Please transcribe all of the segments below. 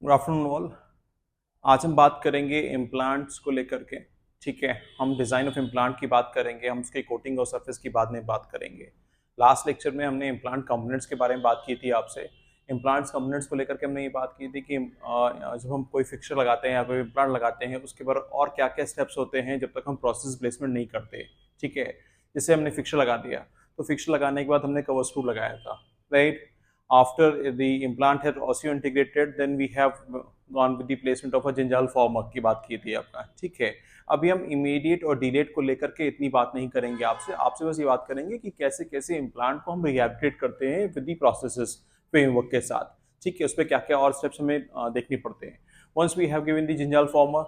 Good afternoon all. आज हम बात करेंगे इम्प्लांट्स को लेकर के। ठीक है, हम डिज़ाइन ऑफ इम्प्लांट की बात करेंगे, हम उसके कोटिंग और सरफेस की बाद में बात करेंगे। लास्ट लेक्चर में हमने इम्प्लांट कंपोनेंट्स के बारे में बात की थी आपसे। इम्प्लांट्स कंपोनेंट्स को लेकर के हमने ये बात की थी कि जब हम कोई फिक्सर लगाते हैं या कोई इम्प्लांट लगाते हैं उसके बाद और क्या क्या स्टेप्स होते हैं जब तक हम प्रोसेस प्लेसमेंट नहीं करते। ठीक है, जैसे हमने फिक्सर लगा दिया तो फिक्सर लगाने के बाद हमने कवर स्क्रू लगाया था, right. After the implant has osseointegrated, then we have gone with the placement of a gingival former की बात की थी आपका। ठीक है, अभी हम इमीडिएट और डिलेट को लेकर के इतनी बात नहीं करेंगे आपसे आपसे बस ये बात करेंगे कि कैसे कैसे इम्प्लांट को हम रिहैबिलिटेट करते हैं विद दी प्रोसेसेस फ्रेमवर्क के साथ। ठीक है, उस पर क्या क्या और स्टेप्स हमें देखने पड़ते हैं। Once we have given the gingival former,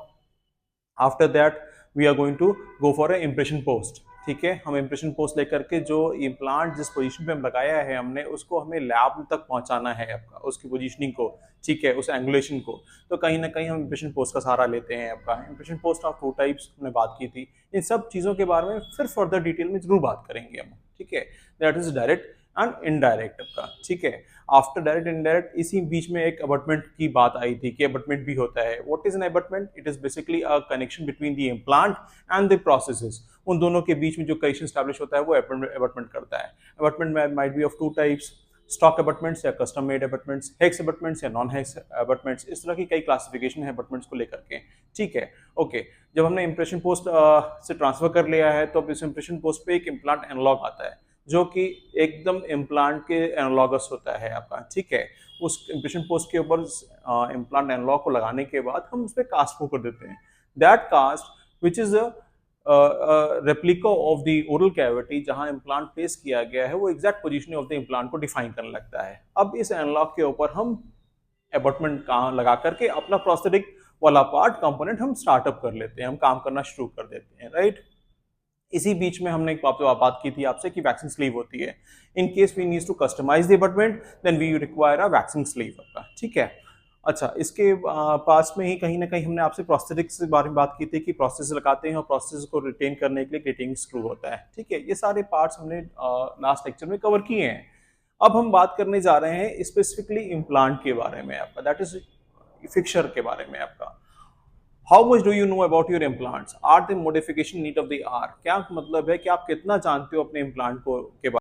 after that we are going to go for a impression post. ठीक है, हम इम्प्रेशन पोस्ट लेकर के जो इम्प्लांट जिस पोजीशन पे हम लगाया है हमने उसको हमें लैब तक पहुंचाना है आपका, उसकी पोजीशनिंग को। ठीक है, उस एंगुलेशन को। तो कहीं ना कहीं हम इम्प्रेशन पोस्ट का सहारा लेते हैं आपका। Impression post of two types हमने बात की थी। इन सब चीज़ों के बारे में फिर फर्दर डिटेल में जरूर बात करेंगे हम। ठीक है, that is direct and indirect आपका। ठीक है, आफ्टर डायरेक्ट इनडायरेक्ट इसी बीच में एक अबटमेंट की बात आई थी कि अबटमेंट भी होता है। What is an abutment? It is basically a connection between the implant and the processes. उन दोनों के बीच में जो कनेक्शन स्टैब्लिश होता है वो अबटमेंट करता है। अबटमेंट में might be of two types, stock abutments या custom made abutments, hex abutments या नॉन हेक्स अबटमेंट्स। इस तरह की कई क्लासिफिकेशन है अबटमेंट्स को लेकर के। ठीक है, ओके। जब हमने इंप्रेशन पोस्ट से ट्रांसफर कर लिया है तो अब इस इंप्रेशन पोस्ट पे एक इम्प्लांट एनालॉग आता है जो कि एकदम इम्प्लांट के एनालॉगस होता है आपका। ठीक है, उस इम्प्रेशन पोस्ट के ऊपर इम्प्लांट एनालॉग को लगाने के बाद हम उस पर कास्ट को कर देते हैं। That caste which is replica of the oral cavity जहां इम्प्लांट प्लेस किया गया है वो exact position of the implant को डिफाइन करने लगता है। अब इस एनालॉग के ऊपर हम अबटमेंट कहाँ लगा करके अपना प्रोस्थेटिक वाला पार्ट कंपोनेंट हम स्टार्टअप कर लेते हैं, हम काम करना शुरू कर देते हैं, राइट। इसी बीच में हमने एक बात की थी आपसे कि वैक्सिंग स्लीव होती है। In case we need to customise the abutment then we require a waxing sleeve आपका। ठीक है, अच्छा। इसके पास में ही कहीं ना कहीं हमने आपसे प्रोस्थेटिक्स के बारे में बात की थी कि प्रोसेस लगाते हैं और प्रोसेस को रिटेन करने के लिए ग्रेटिंग स्क्रू होता है। ठीक है, ये सारे पार्ट्स हमने लास्ट लेक्चर में कवर किए हैं। अब हम बात करने जा रहे हैं स्पेसिफिकली इम्प्लांट के बारे में आपका, दैट इज फिक्सर के बारे में आपका। How much do you know about your implants? Are the modification need of the R? क्या मतलब है कि आप कितना जानते हो अपने इम्प्लांट को के बारे